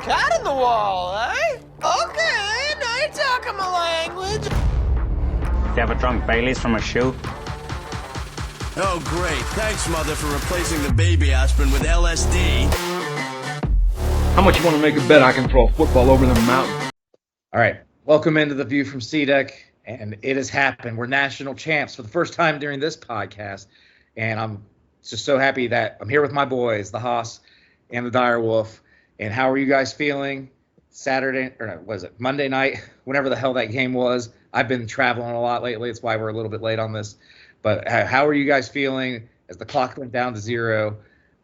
cat in the wall, eh? Okay, now you're talking my language. Do you ever drunk Baileys from a shoe? Oh, great. Thanks, Mother, for replacing the baby aspirin with LSD. How much you want to make a bet I can throw a football over the mountain? All right. Welcome into the View from C-Deck, and it has happened. We're national champs for the first time during this podcast, and I'm just so happy that I'm here with my boys, the Haas and the Dire Wolf. And how are you guys feeling Saturday, or was it Monday night, whenever the hell that game was? I've been traveling a lot lately. That's why we're a little bit late on this. But how are you guys feeling as the clock went down to zero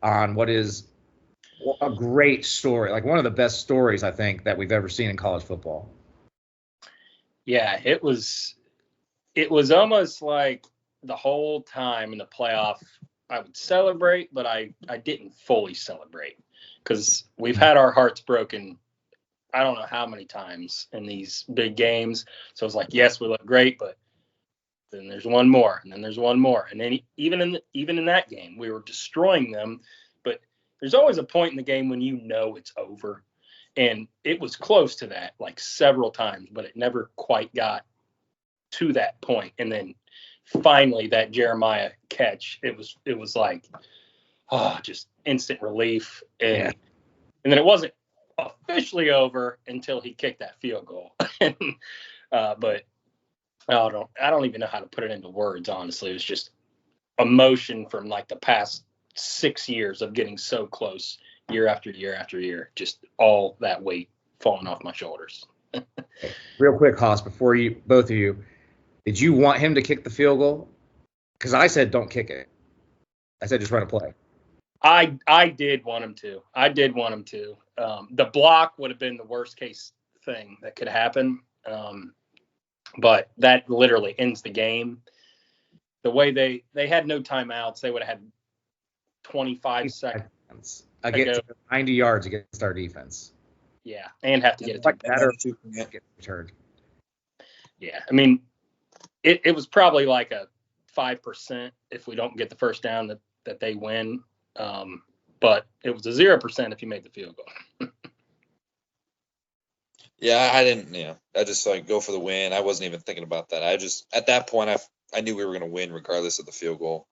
on what is a great story, like one of the best stories, I think, that we've ever seen in college football? Yeah, it was almost like the whole time in the playoff I would celebrate, but I didn't fully celebrate because we've had our hearts broken I don't know how many times in these big games. So it's like, yes, we look great, but then there's one more, and then there's one more. And then even in that game, we were destroying them. But there's always a point in the game when you know it's over. And it was close to that, like several times, but it never quite got to that point. And then finally that Jeremiah catch, it was like, just instant relief. And then it wasn't officially over until he kicked that field goal. But I don't even know how to put it into words, honestly. It was just emotion from like the past 6 years of getting so close year after year after year, just all that weight falling off my shoulders. Real quick, Haas, before both of you, did you want him to kick the field goal? Because I said don't kick it. I said just run a play. I did want him to. The block would have been the worst case thing that could happen. But that literally ends the game. The way they had no timeouts, they would have had 25 seconds. Against 90 yards against our defense. Yeah, and have to get it to get returned. Yeah, I mean, it was probably like a 5% if we don't get the first down that they win. But it was a 0% if you made the field goal. Yeah, I didn't, I just go for the win. I wasn't even thinking about that. At that point, I knew we were going to win regardless of the field goal.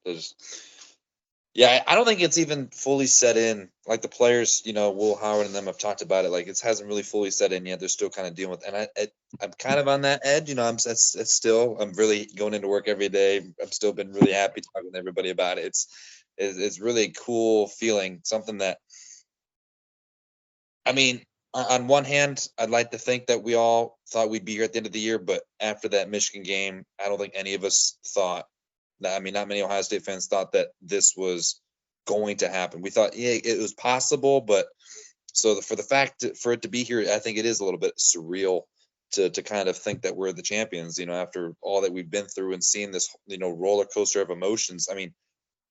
I don't think it's even fully set in. Like the players, Will Howard and them have talked about it. Like it hasn't really fully set in yet. They're still kind of dealing with, and I'm kind of on that edge. I'm really going into work every day. I've still been really happy talking with everybody about it. It's really a cool feeling. Something that, I mean, on one hand, I'd like to think that we all thought we'd be here at the end of the year, but after that Michigan game, I don't think any of us thought. Not many Ohio State fans thought that this was going to happen. We thought, it was possible, but for it to be here, I think it is a little bit surreal to kind of think that we're the champions, after all that we've been through and seeing this, roller coaster of emotions. I mean,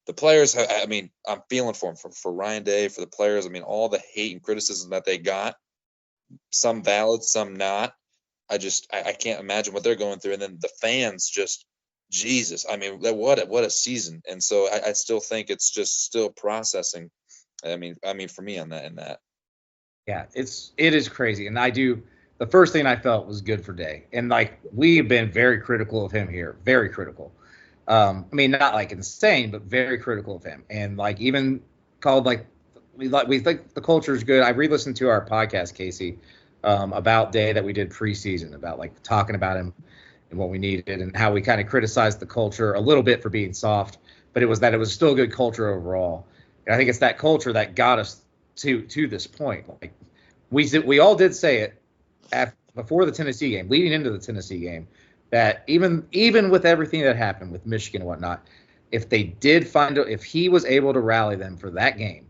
the players, I'm feeling for them, for Ryan Day, for the players. I mean, all the hate and criticism that they got, some valid, some not. I can't imagine what they're going through. And then the fans just, Jesus, I mean, what a season. And so I still think it's just still processing. I mean, for me on that. Yeah, it is crazy. And the first thing I felt was good for Day. And like, we have been very critical of him here, very critical. I mean, not like insane, but very critical of him. And like, even called like, we think the culture is good. I re-listened to our podcast, Casey, about Day that we did preseason, about like talking about him and what we needed and how we kind of criticized the culture a little bit for being soft, but it was still a good culture overall. And I think it's that culture that got us to this point. Like we all did say it before the Tennessee game, leading into the Tennessee game, that even with everything that happened with Michigan and whatnot, if he was able to rally them for that game,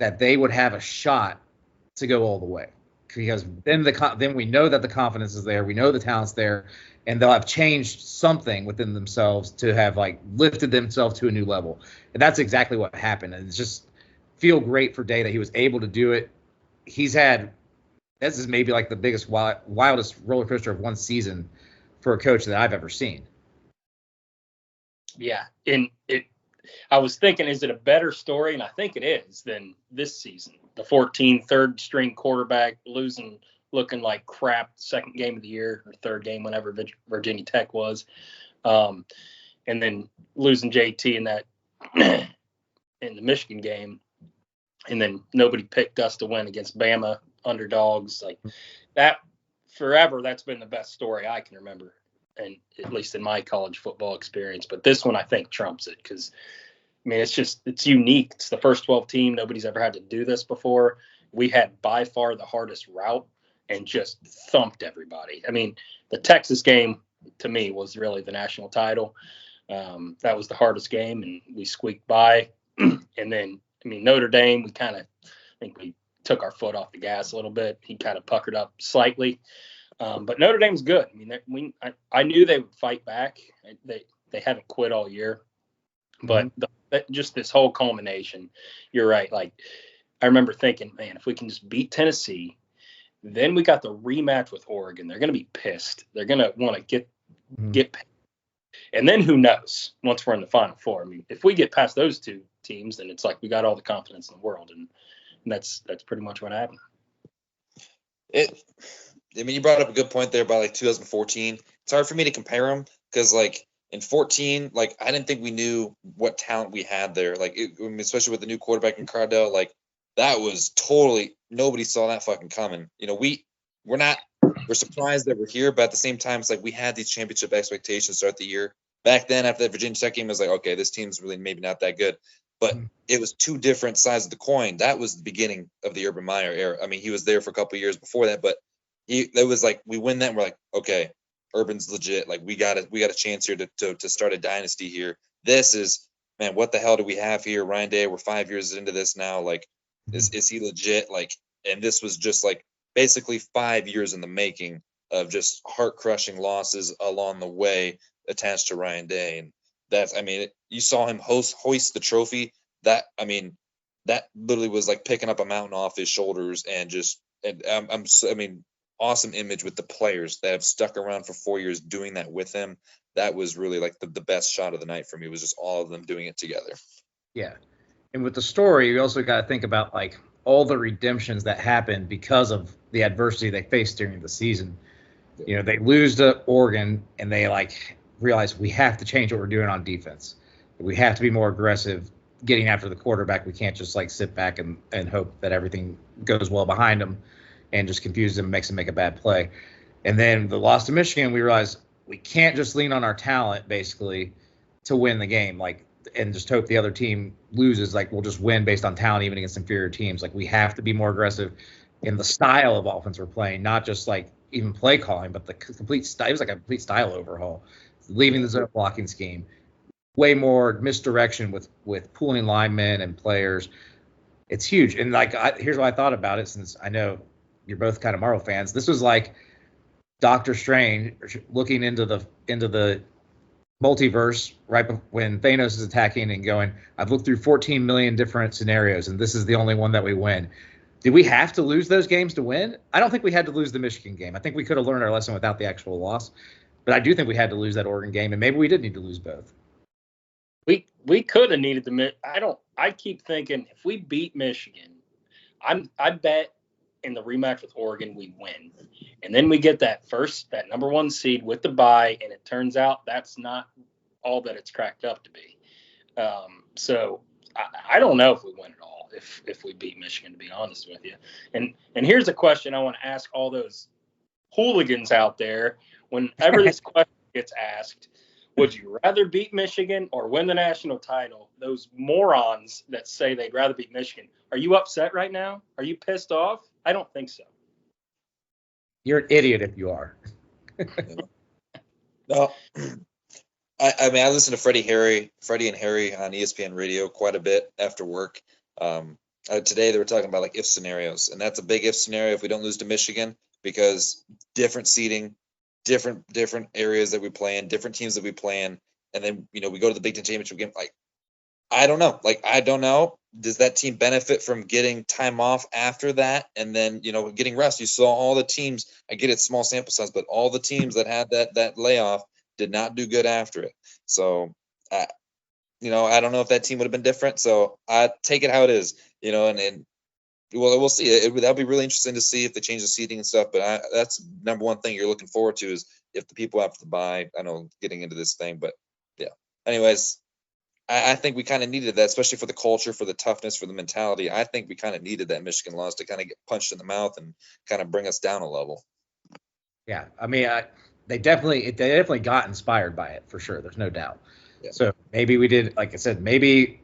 that they would have a shot to go all the way. Because then we know that the confidence is there, we know the talent's there, and they'll have changed something within themselves to have like lifted themselves to a new level. And that's exactly what happened. And it's just feel great for Day that he was able to do it. This is maybe like the biggest, wildest roller coaster of one season for a coach that I've ever seen. Yeah, and I was thinking, is it a better story? And I think it is than this season. The 14 third string quarterback looking like crap second game of the year or third game, whenever Virginia Tech was. And then losing JT in that in the Michigan game. And then nobody picked us to win against Bama underdogs. Like that forever, that's been the best story I can remember. And at least in my college football experience. But this one, I think, trumps it because, I mean, it's unique. It's the first 12 team. Nobody's ever had to do this before. We had by far the hardest route and just thumped everybody. I mean, the Texas game, to me, was really the national title. That was the hardest game, and we squeaked by. And then, I mean, Notre Dame, I think we took our foot off the gas a little bit. He kind of puckered up slightly. But Notre Dame's good. I mean, I knew they would fight back. They haven't quit all year. But just this whole culmination, you're right. Like, I remember thinking, man, if we can just beat Tennessee, then we got the rematch with Oregon. They're going to be pissed. They're going to want to get paid. And then who knows once we're in the Final Four. I mean, if we get past those two teams, then it's like we got all the confidence in the world. And that's pretty much what happened. I mean, you brought up a good point there about like 2014. It's hard for me to compare them because like in 14, like I didn't think we knew what talent we had there. Like, especially with the new quarterback in Cardell, like that was totally, nobody saw that fucking coming. You know, we're surprised that we're here, but at the same time, it's like we had these championship expectations to start the year. Back then, after that Virginia Tech game, it was like, okay, this team's really maybe not that good. But it was two different sides of the coin. That was the beginning of the Urban Meyer era. I mean, he was there for a couple of years before that, but it was like we win that and we're like, okay, Urban's legit. Like we got a chance here to start a dynasty here. This is, man, what the hell do we have here? Ryan Day, we're 5 years into this now. Like, is he legit? Like, and this was just like basically 5 years in the making of just heart crushing losses along the way attached to Ryan Day. And that's, I mean, you saw him hoist the trophy. That, I mean, that literally was like picking up a mountain off his shoulders and just, awesome image with the players that have stuck around for 4 years doing that with him. That was really like the best shot of the night for me, was just all of them doing it together. Yeah. And with the story, you also got to think about like all the redemptions that happened because of the adversity they faced during the season. You know, they lose to Oregon and they like realize we have to change what we're doing on defense. We have to be more aggressive getting after the quarterback. We can't just like sit back and hope that everything goes well behind them and just confuse them and makes them make a bad play. And then the loss to Michigan, we realized we can't just lean on our talent basically to win the game, like, and just hope the other team loses. Like, we'll just win based on talent, even against inferior teams. Like, we have to be more aggressive in the style of offense we're playing, not just like even play calling, but the complete style. It was like a complete style overhaul, leaving the zone blocking scheme, way more misdirection with pooling linemen and players. It's huge. And like, here's what I thought about it, since I know you're both kind of Marvel fans. This was like Doctor Strange looking into the multiverse right when Thanos is attacking and going, I've looked through 14 million different scenarios, and this is the only one that we win. Did we have to lose those games to win? I don't think we had to lose the Michigan game. I think we could have learned our lesson without the actual loss. But I do think we had to lose that Oregon game, and maybe we did need to lose both. We could have needed I keep thinking if we beat Michigan, I bet in the rematch with Oregon we win. And then we get that number one seed with the bye, and it turns out that's not all that it's cracked up to be. So I don't know if we win at all if we beat Michigan, to be honest with you. And here's a question I want to ask all those hooligans out there. Whenever this question gets asked, would you rather beat Michigan or win the national title? Those morons that say they'd rather beat Michigan. Are you upset right now? Are you pissed off? I don't think so. You're an idiot if you are. No, I mean, I listen to Freddie and Harry on ESPN radio quite a bit after work. Today they were talking about like if scenarios, and that's a big if scenario if we don't lose to Michigan, because different seeding, different areas that we play in, different teams that we play in, and then we go to the Big Ten championship game. Like, I don't know. I don't know. Does that team benefit from getting time off after that, and then getting rest? You saw all the teams. I get it's small sample size, but all the teams that had that layoff did not do good after it. So, I don't know if that team would have been different. So I take it how it is, and we'll see. That'll be really interesting to see if they change the seating and stuff. But that's number one thing you're looking forward to is if the people have to buy. I know getting into this thing, but yeah. Anyways, I think we kind of needed that, especially for the culture, for the toughness, for the mentality. I think we kind of needed that Michigan loss to kind of get punched in the mouth and kind of bring us down a level. Yeah, I mean, they definitely got inspired by it for sure. There's no doubt. Yeah. So maybe we did, like I said, maybe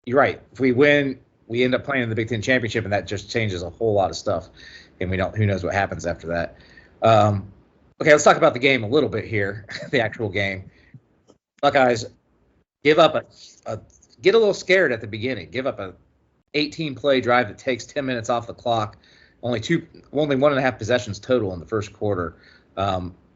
you're right. If we win, we end up playing in the Big Ten championship, and that just changes a whole lot of stuff. And who knows what happens after that. Okay, let's talk about the game a little bit here. The actual game. Buckeyes give up get a little scared at the beginning. Give up a 18-play drive that takes 10 minutes off the clock. Only 1.5 possessions total in the first quarter.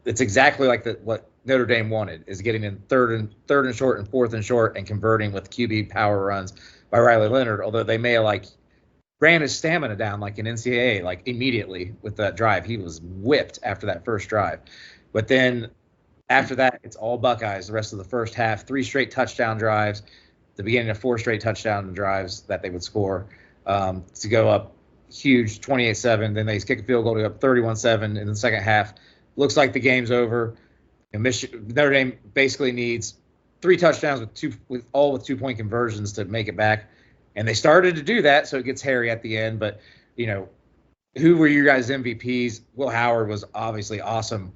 It's exactly like what Notre Dame wanted, is getting in third and short and fourth and short and converting with QB power runs by Riley Leonard. Although they may have ran his stamina down like an NCAA immediately with that drive. He was whipped after that first drive. But then after that, it's all Buckeyes the rest of the first half. 3 straight touchdown drives, the beginning of 4 straight touchdown drives that they would score to go up huge 28-7. Then they kick a field goal to go up 31-7 in the second half. Looks like the game's over. And Notre Dame basically needs 3 touchdowns with 2-point conversions to make it back. And they started to do that, so it gets hairy at the end. But, who were your guys' MVPs? Will Howard was obviously awesome.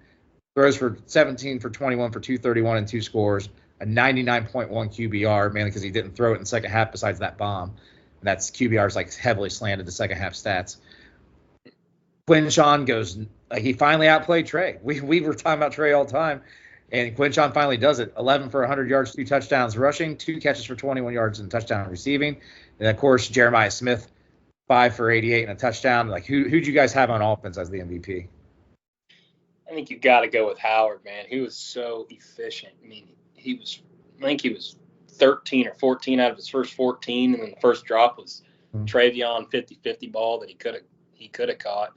Throws for 17 for 21 for 231 and 2 scores, a 99.1 QBR, mainly because he didn't throw it in the second half besides that bomb. And that's QBR's heavily slanted to second half stats. Quinshon goes, he finally outplayed Trey. We were talking about Trey all the time, and Quinshon finally does it. 11 for 100 yards, 2 touchdowns rushing, 2 catches for 21 yards and touchdown receiving. And of course, Jeremiah Smith, 5 for 88 and a touchdown. Who'd you guys have on offense as the MVP? I think you got to go with Howard, man. He was so efficient. I mean, I think he was 13 or 14 out of his first 14, and then the first drop was Travion 50-50 ball that he could have caught.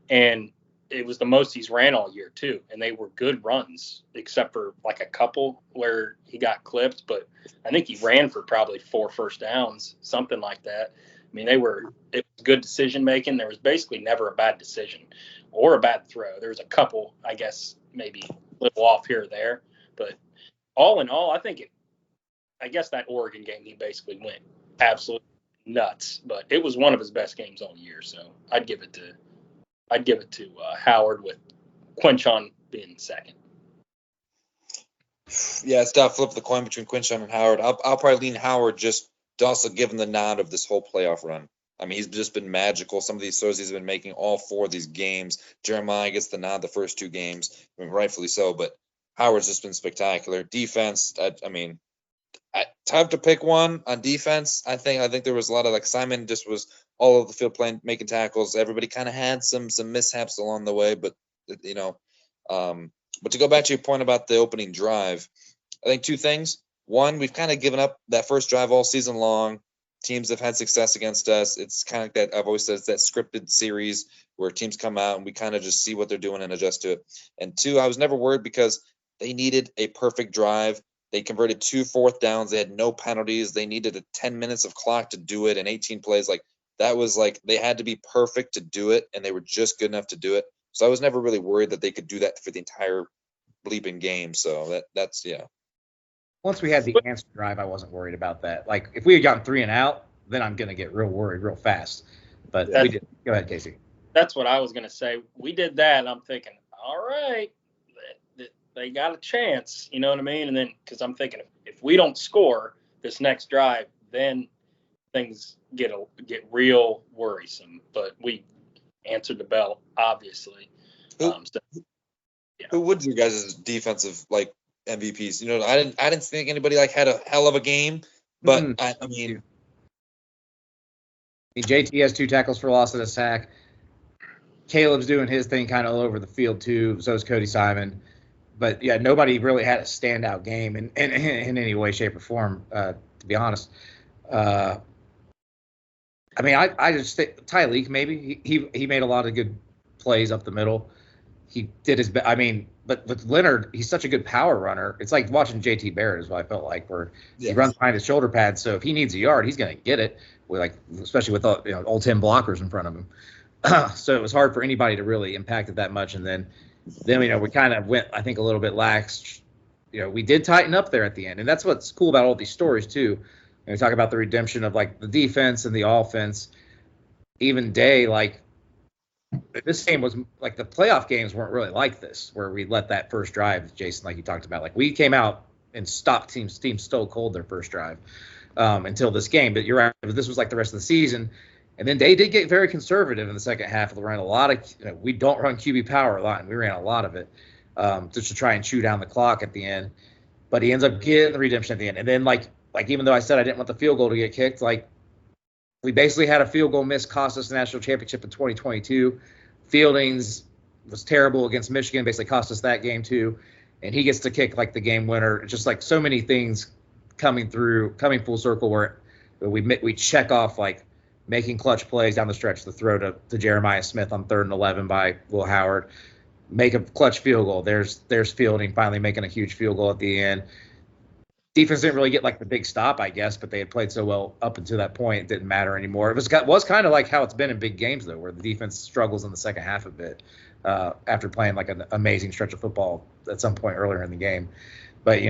And it was the most he's ran all year too. And they were good runs, except for a couple where he got clipped. But I think he ran for probably 4 first downs, something like that. I mean, it was good decision making. There was basically never a bad decision or a bad throw. There was a couple, I guess, maybe a little off here or there. But all in all, I guess that Oregon game, he basically went absolutely nuts. But it was one of his best games all year. So I'd give it to Howard, with Quinshon being second. Yeah, it's tough. Flip the coin between Quinshon and Howard. I'll probably lean Howard, just to also give him the nod of this whole playoff run. I mean, he's just been magical. Some of these throws he's been making all 4 of these games. Jeremiah gets the nod the first 2 games, I mean, rightfully so. But Howard's just been spectacular. Defense, time to pick one on defense. I think there was a lot of Simon just was all over the field playing, making tackles. Everybody kind of had some mishaps along the way, but but to go back to your point about the opening drive, I think 2 things. One, we've kind of given up that first drive all season long. Teams have had success against us. It's kind of like that. I've always said it's that scripted series where teams come out and we kind of just see what they're doing and adjust to it. And 2, I was never worried because they needed a perfect drive. They converted 2 fourth downs. They had no penalties. They needed 10 minutes of clock to do it and 18 plays. That was they had to be perfect to do it, and they were just good enough to do it. So I was never really worried that they could do that for the entire bleeping game. So that's yeah. Once we had the answer drive, I wasn't worried about that. If we had gotten 3 and out, then I'm going to get real worried real fast. But we did. Go ahead, Casey. That's what I was going to say. We did that, and I'm thinking, all right, they got a chance. You know what I mean? And then, because I'm thinking, if we don't score this next drive, then things get real worrisome. But we answered the bell, obviously. Who would your guys' defensive MVPs? I didn't think anybody had a hell of a game, but I mean, JT has 2 tackles for loss and a sack. Caleb's doing his thing kind of all over the field too. So is Cody Simon. But yeah, nobody really had a standout game in any way, shape, or form. To be honest, I just think Tyleek maybe he made a lot of good plays up the middle. He did his best. I mean, but with Leonard, he's such a good power runner. It's like watching JT Barrett is what I felt like, where he runs behind his shoulder pad. So if he needs a yard, he's going to get it. Especially with all 10 blockers in front of him. So it was hard for anybody to really impact it that much. And then we kind of went, I think, a little bit lax. We did tighten up there at the end, and that's what's cool about all these stories too. We talk about the redemption of like the defense and the offense. Even Day, like this game was like the playoff games weren't really like this, where we let that first drive, Jason, like you talked about, like we came out and stopped teams stone cold their first drive until this game. But you're right, this was like the rest of the season. And then they did get very conservative in the second half. They ran a lot of, we don't run QB power a lot, and we ran a lot of it just to try and chew down the clock at the end. But he ends up getting the redemption at the end. And then like even though I said I didn't want the field goal to get kicked, like we basically had a field goal miss cost us the national championship in 2022. Fieldings was terrible against Michigan, basically cost us that game too. And he gets to kick like the game winner. It's just like so many things coming full circle where we check off like making clutch plays down the stretch, the throw to Jeremiah Smith on 3rd and 11 by Will Howard, make a clutch field goal. There's Fielding finally making a huge field goal at the end. Defense didn't really get like the big stop, I guess, but they had played so well up until that point, it didn't matter anymore. It was kind of like how it's been in big games, though, where the defense struggles in the second half a bit after playing like an amazing stretch of football at some point earlier in the game. But,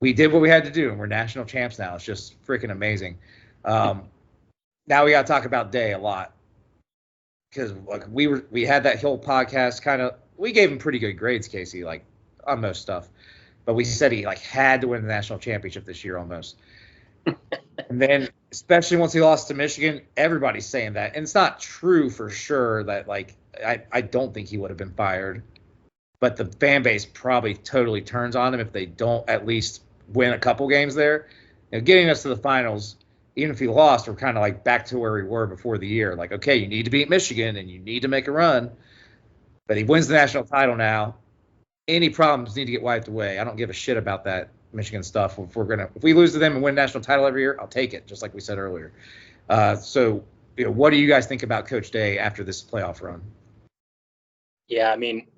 we did what we had to do, and we're national champs now. It's just freaking amazing. Now we got to talk about Day a lot because like we had that whole podcast we gave him pretty good grades, Casey, like on most stuff. But we said he like had to win the national championship this year almost. And then, especially once he lost to Michigan, everybody's saying that. And it's not true for sure that like I don't think he would have been fired. But the fan base probably totally turns on him if they don't at least win a couple games there. Getting us to the finals, even if he lost, we're kind of like back to where we were before the year. Like, okay, you need to beat Michigan and you need to make a run. But he wins the national title now. Any problems need to get wiped away. I don't give a shit about that Michigan stuff. If we lose to them and win national title every year, I'll take it, just like we said earlier. So what do you guys think about Coach Day after this playoff run? Yeah, I mean,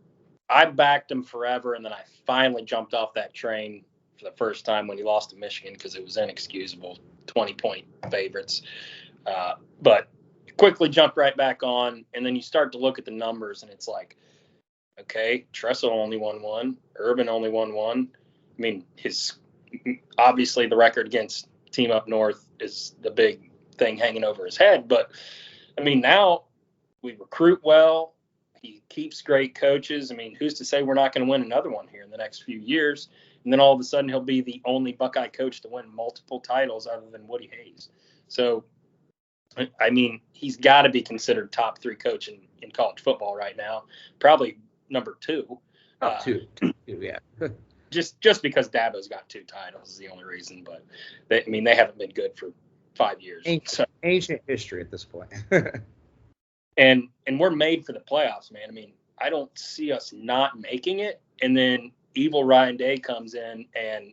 I backed him forever, and then I finally jumped off that train for the first time when he lost to Michigan because it was inexcusable, 20-point favorites. But quickly jumped right back on, and then you start to look at the numbers, and it's like, okay, Tressel only won one. Urban only won one. I mean, obviously the record against Team Up North is the big thing hanging over his head. But, I mean, now we recruit well. He keeps great coaches. I mean, who's to say we're not going to win another one here in the next few years? And then all of a sudden he'll be the only Buckeye coach to win multiple titles other than Woody Hayes. So, I mean, he's got to be considered top 3 coach in college football right now. Probably number 2. Two, yeah. just because Dabo's got 2 titles is the only reason. But they haven't been good for 5 years. Ancient history at this point. and we're made for the playoffs, man. I mean, I don't see us not making it. And then evil Ryan Day comes in, and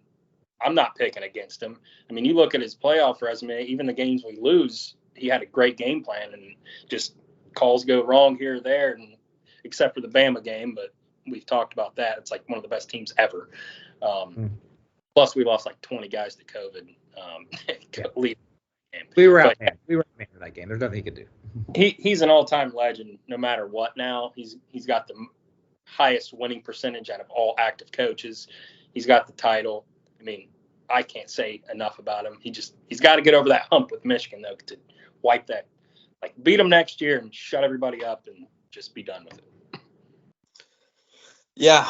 I'm not picking against him. I mean, you look at his playoff resume, even the games we lose, he had a great game plan, and just calls go wrong here or there, and except for the Bama game, but we've talked about that. It's like one of the best teams ever. Plus, we lost like 20 guys to COVID. We were out for that game. There's nothing he could do. He's an all-time legend no matter what now. He's got the highest winning percentage out of all active coaches. He's got the title. I mean, I can't say enough about him. He's got to get over that hump with Michigan, though, to wipe that, like beat them next year and shut everybody up and just be done with it. Yeah,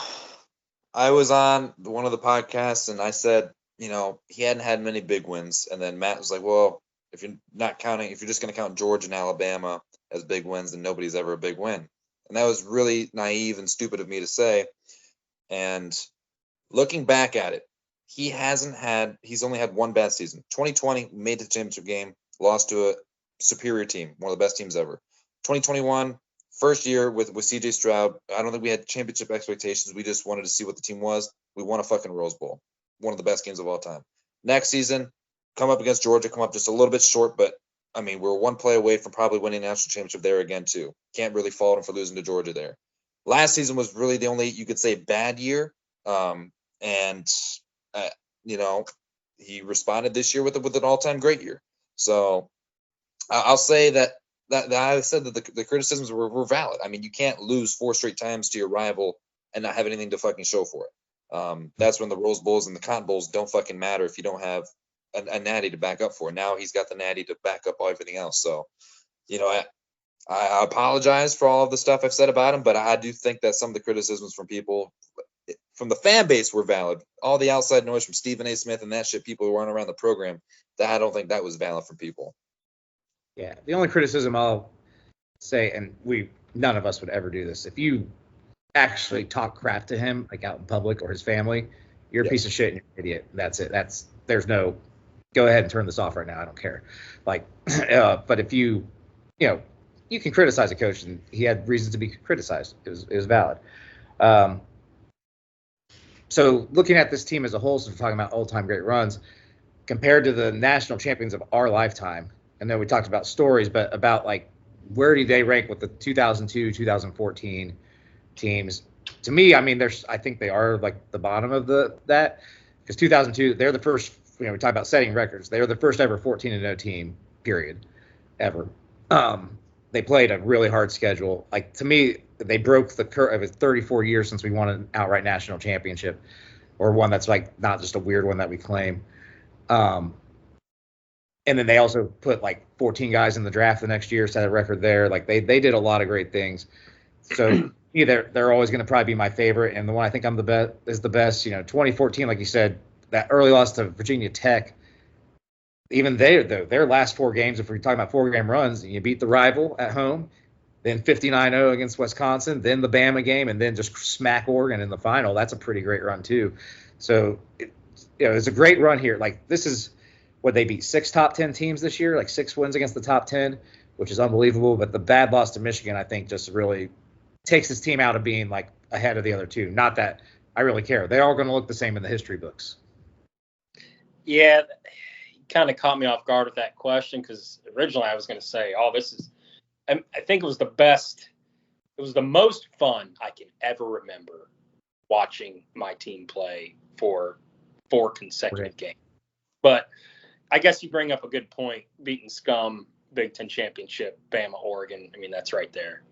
I was on one of the podcasts and I said, he hadn't had many big wins. And then Matt was like, well, if you're just going to count Georgia and Alabama as big wins, then nobody's ever a big win. And that was really naive and stupid of me to say. And looking back at it, he's only had one bad season. 2020, made the championship game, lost to a superior team, one of the best teams ever. 2021, first year with CJ Stroud. I don't think we had championship expectations. We just wanted to see what the team was. We won a fucking Rose Bowl, one of the best games of all time. Next season, come up against Georgia, come up just a little bit short, but I mean, we're one play away from probably winning a national championship there again too. Can't really fault them for losing to Georgia there. last season was really the only, you could say, bad year. And you know, he responded this year with an all-time great year. So I'll say that I said that the criticisms were valid. I mean, you can't lose 4 straight times to your rival and not have anything to fucking show for it. That's when the Rose Bowls and the Cotton Bowls don't fucking matter if you don't have a natty to back up for. Now he's got the natty to back up everything else. So, you know, I apologize for all of the stuff I've said about him, but I do think that some of the criticisms from people, from the fan base, were valid. All the outside noise from Stephen A. Smith and that shit, people who weren't around the program, that I don't think that was valid from people. Yeah, the only criticism I'll say, and none of us would ever do this, if you actually talk crap to him, like out in public or his family, you're a piece of shit and you're an idiot. That's it. There's no, go ahead and turn this off right now. I don't care. Like, but if you can criticize a coach, and he had reasons to be criticized. It was valid. So looking at this team as a whole, since we're talking about all-time great runs, compared to the national champions of our lifetime, and then we talked about stories, but about like where do they rank with the 2002, 2014 teams? To me, I mean, I think they are like the bottom of that, because 2002, they're the first. We talk about setting records. They were the first ever 14-0 team, period, ever. They played a really hard schedule. Like, to me, they broke the curve. It was 34 years since we won an outright national championship, or one that's like not just a weird one that we claim. And then they also put like 14 guys in the draft the next year, set a record there. Like they did a lot of great things. So they're always going to probably be my favorite, and the one I think I'm the best is the best. 2014, like you said, that early loss to Virginia Tech. Even their last 4 games, if we're talking about 4-game runs, you beat the rival at home, then 59-0 against Wisconsin, then the Bama game, and then just smack Oregon in the final. That's a pretty great run too. So it's a great run here. Like, this is what they beat 6 top 10 teams this year, like 6 wins against the top 10, which is unbelievable. But the bad loss to Michigan, I think, just really takes this team out of being like ahead of the other two. Not that I really care. They're all going to look the same in the history books. Yeah, kind of caught me off guard with that question, because originally I was going to say, I think it was the best. It was the most fun I can ever remember watching my team play for 4 consecutive games. But I guess you bring up a good point, beating scum, Big Ten championship, Bama, Oregon. I mean, that's right there.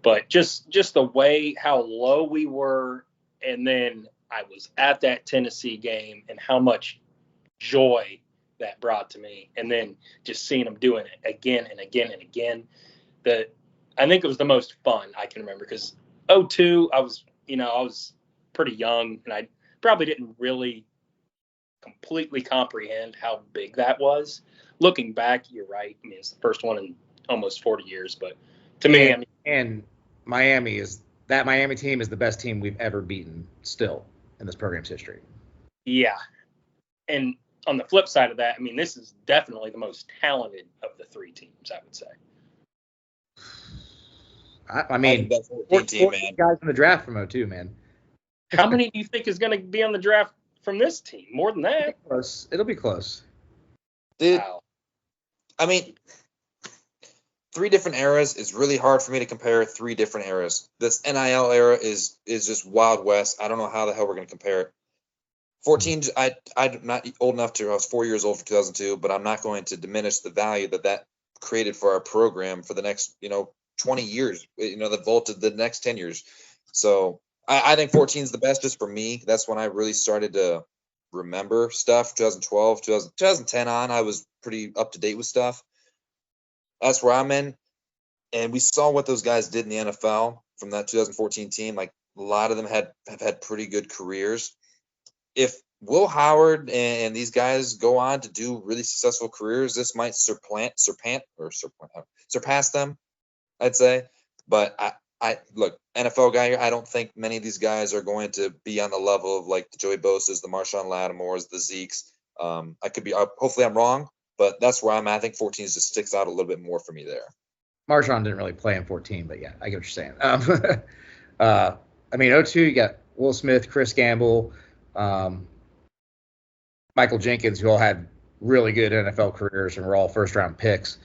But just the way how low we were, and then I was at that Tennessee game and how much joy that brought to me, and then just seeing them doing it again and again and again. I think it was the most fun I can remember, because 2002, I was pretty young, and I probably didn't really completely comprehend how big that was. Looking back, you're right. I mean, it's the first one in almost 40 years, but to me, and Miami team is the best team we've ever beaten still in this program's history. Yeah. And on the flip side of that, I mean, this is definitely the most talented of the 3 teams, I would say. I mean, 14 guys in the draft from 2002, man. How many do you think is going to be on the draft from this team? More than that? It'll be close. Dude, wow. I mean, 3 different eras is really hard for me to compare 3 different eras. This NIL era is just Wild West. I don't know how the hell we're going to compare it. 14, I'm not old enough I was 4 years old for 2002, but I'm not going to diminish the value that created for our program for the next, 20 years, that vaulted the next 10 years. So I think 14 is the best just for me. That's when I really started to remember stuff. 2012, 2010 on, I was pretty up to date with stuff. That's where I'm in. And we saw what those guys did in the NFL from that 2014 team. Like, a lot of them have had pretty good careers. If Will Howard and these guys go on to do really successful careers, this might surpass them, I'd say. But I look, NFL guy here, I don't think many of these guys are going to be on the level of like the Joey Bosa's, the Marshawn Lattimore's, the Zekes. I could be, hopefully I'm wrong, but that's where I'm at. I think 14 just sticks out a little bit more for me there. Marshawn didn't really play in 14, but yeah, I get what you're saying. I mean, 2002, you got Will Smith, Chris Gamble, Michael Jenkins, who all had really good NFL careers and were all first-round picks.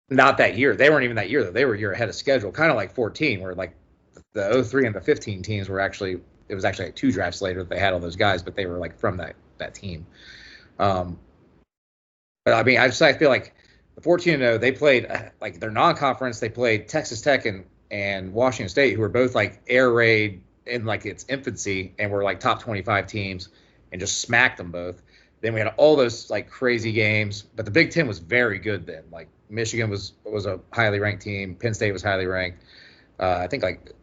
Not that year. They weren't even that year though. They were a year ahead of schedule, kind of like 14, where like the 03 and the 15 teams were actually. It was actually like 2 drafts later that they had all those guys, but they were like from that team. But I mean, I feel like the 14-0 they played like their non-conference. They played Texas Tech and Washington State, who were both like air raid in like its infancy and were like top 25 teams, and just smacked them both. Then we had all those like crazy games, but the Big Ten was very good then. Like Michigan was a highly ranked team. Penn State was highly ranked. I think like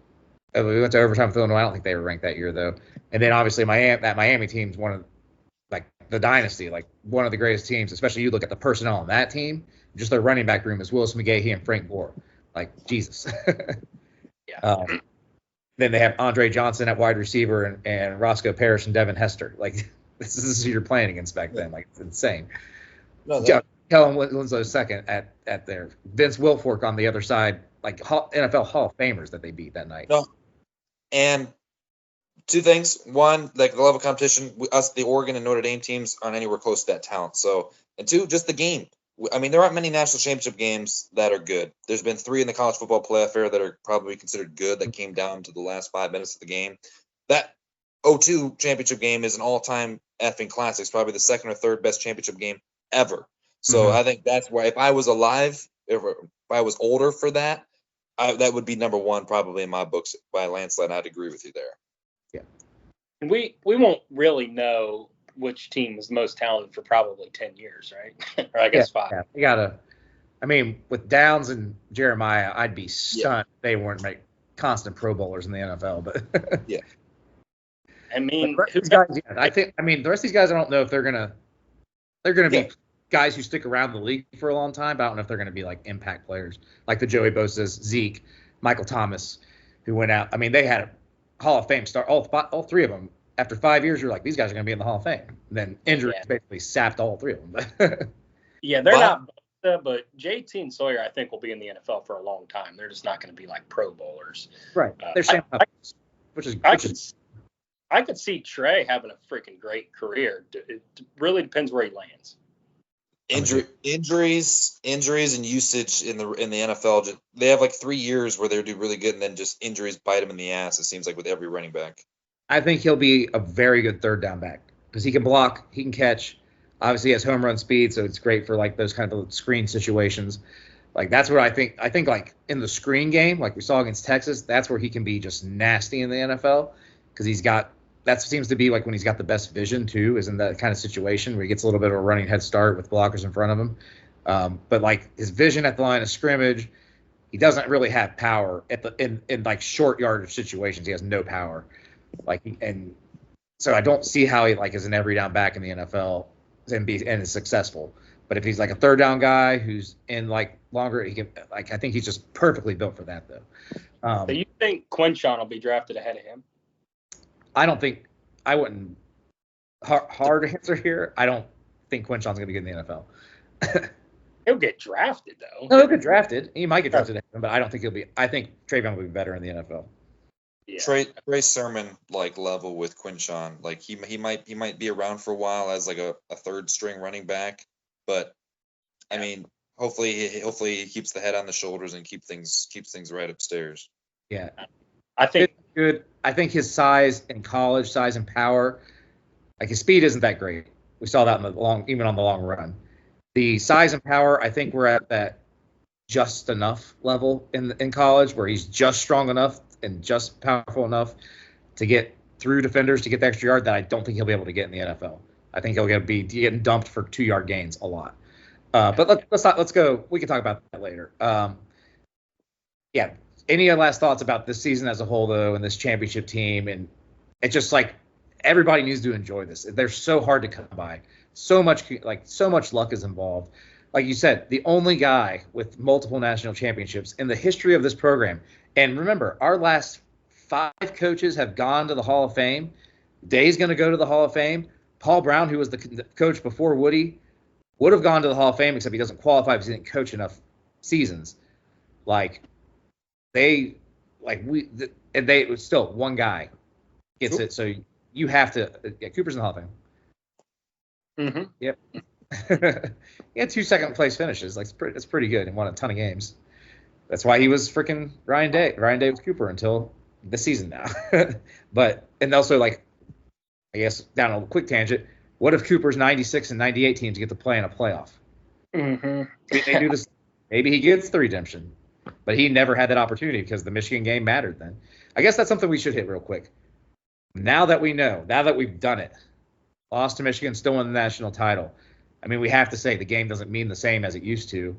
we went to overtime with Illinois. I don't think they were ranked that year though. And then obviously that Miami team's one of like the dynasty, like one of the greatest teams. Especially you look at the personnel on that team. Just their running back room is Willis McGahee and Frank Gore. Like Jesus. Yeah. Then they have Andre Johnson at wide receiver and Roscoe Parrish and Devin Hester. Like this is who you're playing against back then. Like it's insane. No, Kellen Winslow second at their Vince Wilfork on the other side. Like NFL Hall of Famers that they beat that night. No. And 2 things. One, like the level of competition, us, the Oregon and Notre Dame teams aren't anywhere close to that talent. So, and 2, just the game. I mean, there aren't many national championship games that are good. There's been 3 in the college football playoff era that are probably considered good that came down to the last 5 minutes of the game. That 02 championship game is an all-time effing classic. It's probably the second or third best championship game ever. So I think that's why if I was alive, if I was older for that, that would be number 1 probably in my books by a landslide. I'd agree with you there. Yeah. And we won't really know which team is most talented for probably 10 years, right? Or I guess 5. Yeah. You gotta. I mean, with Downs and Jeremiah, I'd be stunned if they weren't like constant Pro Bowlers in the NFL. But Yeah. I mean, these guys, I think. I mean, the rest of these guys, I don't know if they're gonna be guys who stick around the league for a long time, but I don't know if they're gonna be like impact players like the Joey Bosa's, Zeke, Michael Thomas, who went out. I mean, they had a Hall of Fame start. All 3 of them. After 5 years, you're like, these guys are going to be in the Hall of Fame. And then injuries basically sapped all 3 of them. yeah, they're not, but JT and Sawyer, I think, will be in the NFL for a long time. They're just not going to be like Pro Bowlers. Right. They're same which is I could see Trey having a freaking great career. It really depends where he lands. Injuries and usage in the NFL. They have like 3 years where they do really good, and then just injuries bite them in the ass. It seems like with every running back. I think he'll be a very good third down back because he can block, he can catch. Obviously, he has home run speed, so it's great for like those kind of screen situations. Like that's what I think. I think like in the screen game, like we saw against Texas, that's where he can be just nasty in the NFL because he's got. That seems to be like when he's got the best vision too, is in that kind of situation where he gets a little bit of a running head start with blockers in front of him. But like his vision at the line of scrimmage, he doesn't really have power at the in like short yardage situations. He has no power. Like and so I don't see how he like is an every down back in the NFL and is successful. But if he's like a third down guy who's in like longer, he can like I think he's just perfectly built for that though. So you think Quinshon will be drafted ahead of him? I don't think I wouldn't hard answer here. I don't think Quinshon's going to get in the NFL. He'll get drafted though. No, he'll get drafted. He might get drafted, but I don't think he'll be. I think Trayvon will be better in the NFL. Yeah. Trey Sermon like level with Quinshon. Like he might be around for a while as like a third string running back, but I mean hopefully he keeps the head on the shoulders and keeps things right upstairs. Yeah, I think it's good. I think his size in college, size and power, like his speed isn't that great. We saw that even on the long run. The size and power, I think we're at that just enough level in college where he's just strong enough and just powerful enough to get through defenders to get the extra yard that I don't think he'll be able to get in the NFL. I think he'll be getting dumped for 2-yard gains a lot. But let's go. We can talk about that later. Yeah. Any last thoughts about this season as a whole, though, and this championship team? And it's just like everybody needs to enjoy this. They're so hard to come by. So much luck is involved. Like you said, the only guy with multiple national championships in the history of this program. And remember, our last 5 coaches have gone to the Hall of Fame. Day's going to go to the Hall of Fame. Paul Brown, who was the coach before Woody, would have gone to the Hall of Fame, except he doesn't qualify because he didn't coach enough seasons. They still one guy gets it. So you have to. Yeah, Cooper's in the Hall of Fame. Mm-hmm. Yep. He had 2 second place finishes. Like it's pretty good and won a ton of games. That's why he was freaking Ryan Day was Cooper until this season now. But and also like I guess down a quick tangent. What if Cooper's 96 and 98 teams get to play in a playoff? Mm-hmm. They do this. Maybe he gets the redemption, but he never had that opportunity because the Michigan game mattered then. I guess that's something we should hit real quick. Now that we know, now that we've done it, lost to Michigan, still won the national title. I mean, we have to say the game doesn't mean the same as it used to.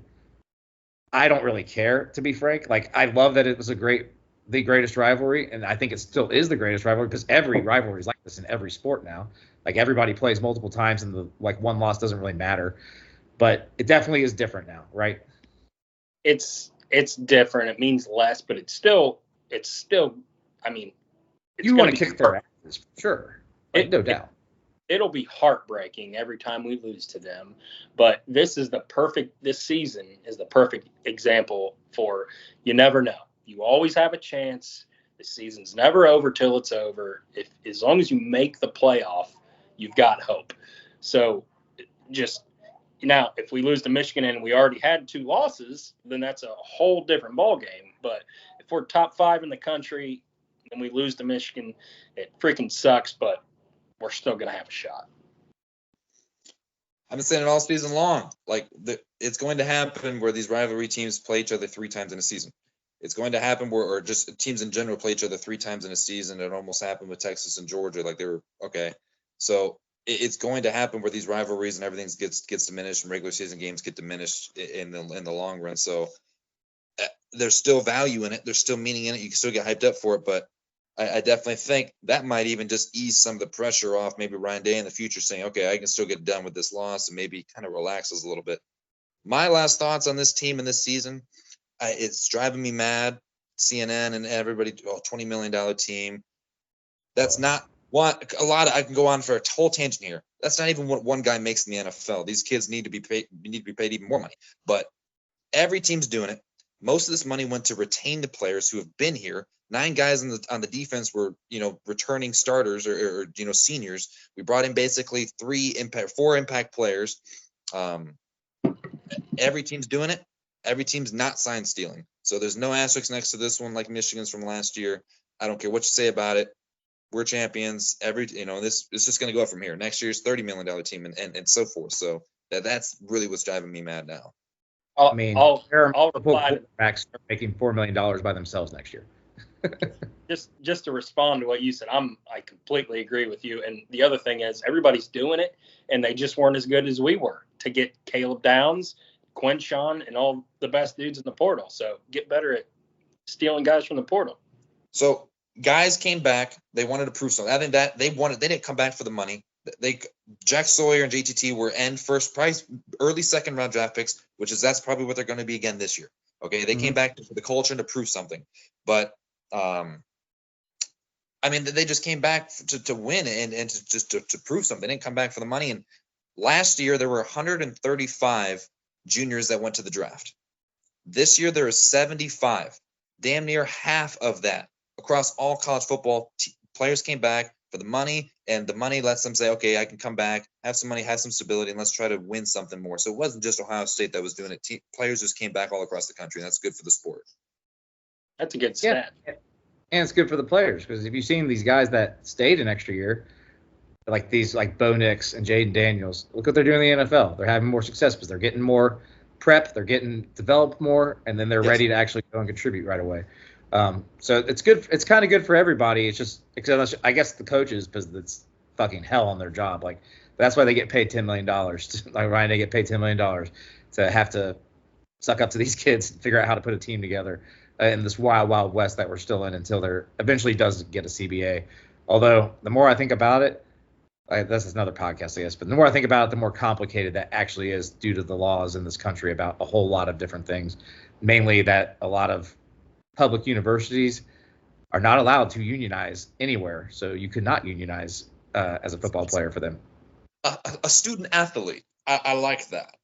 I don't really care, to be frank. Like, I love that it was the greatest rivalry, and I think it still is the greatest rivalry because every rivalry is like this in every sport now. Like, everybody plays multiple times, and the one loss doesn't really matter. But it definitely is different now, right? It's different. It means less, but it's still. I mean, You want to kick their asses, for sure. No doubt. It'll be heartbreaking every time we lose to them, but this season is the perfect example for you never know. You always have a chance. The season's never over till it's over. As long as you make the playoff, you've got hope. So just now, if we lose to Michigan and we already had 2 losses, then that's a whole different ballgame. But if we're top 5 in the country and we lose to Michigan, it freaking sucks, but we're still going to have a shot. I've been saying it all season long. Like, it's going to happen where these rivalry teams play each other 3 times in a season. It's going to happen or just teams in general play each other 3 times in a season. It almost happened with Texas and Georgia. Like, they were okay. So it's going to happen where these rivalries and everything gets diminished, and regular season games get diminished in the long run. So there's still value in it. There's still meaning in it. You can still get hyped up for it, but I definitely think that might even just ease some of the pressure off maybe Ryan Day in the future, saying, okay, I can still get done with this loss, and maybe kind of relaxes a little bit. My last thoughts on this team and this season, it's driving me mad. CNN and everybody, $20 million team. That's not I can go on for a whole tangent here. That's not even what one guy makes in the NFL. These kids need to be paid even more money. But every team's doing it. Most of this money went to retain the players who have been here. 9 guys on the defense were, returning starters or seniors. We brought in basically 4 impact players. Every team's doing it. Every team's not sign stealing. So there's no asterisk next to this one like Michigan's from last year. I don't care what you say about it. We're champions. This is just going to go from here. Next year's $30 million team and so forth. So that's really what's driving me mad now. I'll reply to backs making $4 million by themselves next year. just to respond to what you said, I completely agree with you. And the other thing is everybody's doing it, and they just weren't as good as we were to get Caleb Downs, Quinshon, and all the best dudes in the portal. So get better at stealing guys from the portal. So guys came back. They wanted to prove something. I think that they didn't come back for the money. Jack Sawyer and JTT were first prize, early second round draft picks, that's probably what they're going to be again this year. Okay. They came back for the culture and to prove something, but they just came back to win and to prove something. They didn't come back for the money. And last year there were 135 juniors that went to the draft. This year there are 75, damn near half of that across all college football. Players came back for the money, and the money lets them say, okay, I can come back, have some money, have some stability, and let's try to win something more. So it wasn't just Ohio State that was doing it. Players just came back all across the country, and that's good for the sport. That's a good stat. Yeah. And it's good for the players, because if you've seen these guys that stayed an extra year, like Bo Nix and Jaden Daniels, look what they're doing in the NFL. They're having more success because they're getting more prep, they're getting developed more, and then they're ready to actually go and contribute right away. So it's good. It's kind of good for everybody. It's just, except I guess the coaches, because it's fucking hell on their job. Like, that's why they get paid $10 million. Like Ryan, they get paid $10 million to have to suck up to these kids and figure out how to put a team together in this wild, wild west that we're still in until there eventually does get a CBA. Although the more I think about it, this is another podcast, I guess, but the more I think about it, the more complicated that actually is due to the laws in this country about a whole lot of different things, mainly that a lot of public universities are not allowed to unionize anywhere. So you could not unionize as a football player for them. A student athlete. I like that.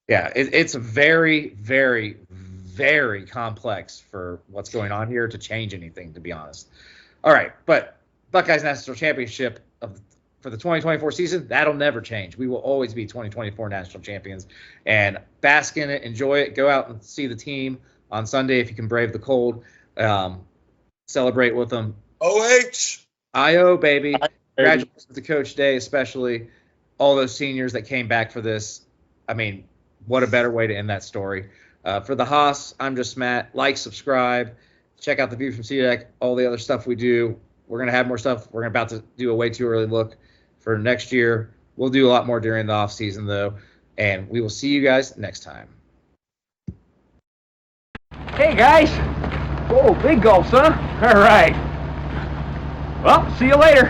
Yeah, it's very, very, very complex for what's going on here to change anything, to be honest. All right, but Buckeyes National Championship of for the 2024 season, that'll never change. We will always be 2024 national champions. And bask in it, enjoy it, go out and see the team on Sunday if you can brave the cold. Celebrate with them. OH! IO, baby. Congratulations to Coach Day, especially all those seniors that came back for this. I mean, what a better way to end that story. For the Haas, I'm just Matt. Like, subscribe, check out the View from CDEC, all the other stuff we do. We're going to have more stuff. We're about to do a way too early look for next year. We'll do a lot more during the off season, though, and we will see you guys next time. Hey, guys. Whoa, big gulps, huh? All right. Well, see you later.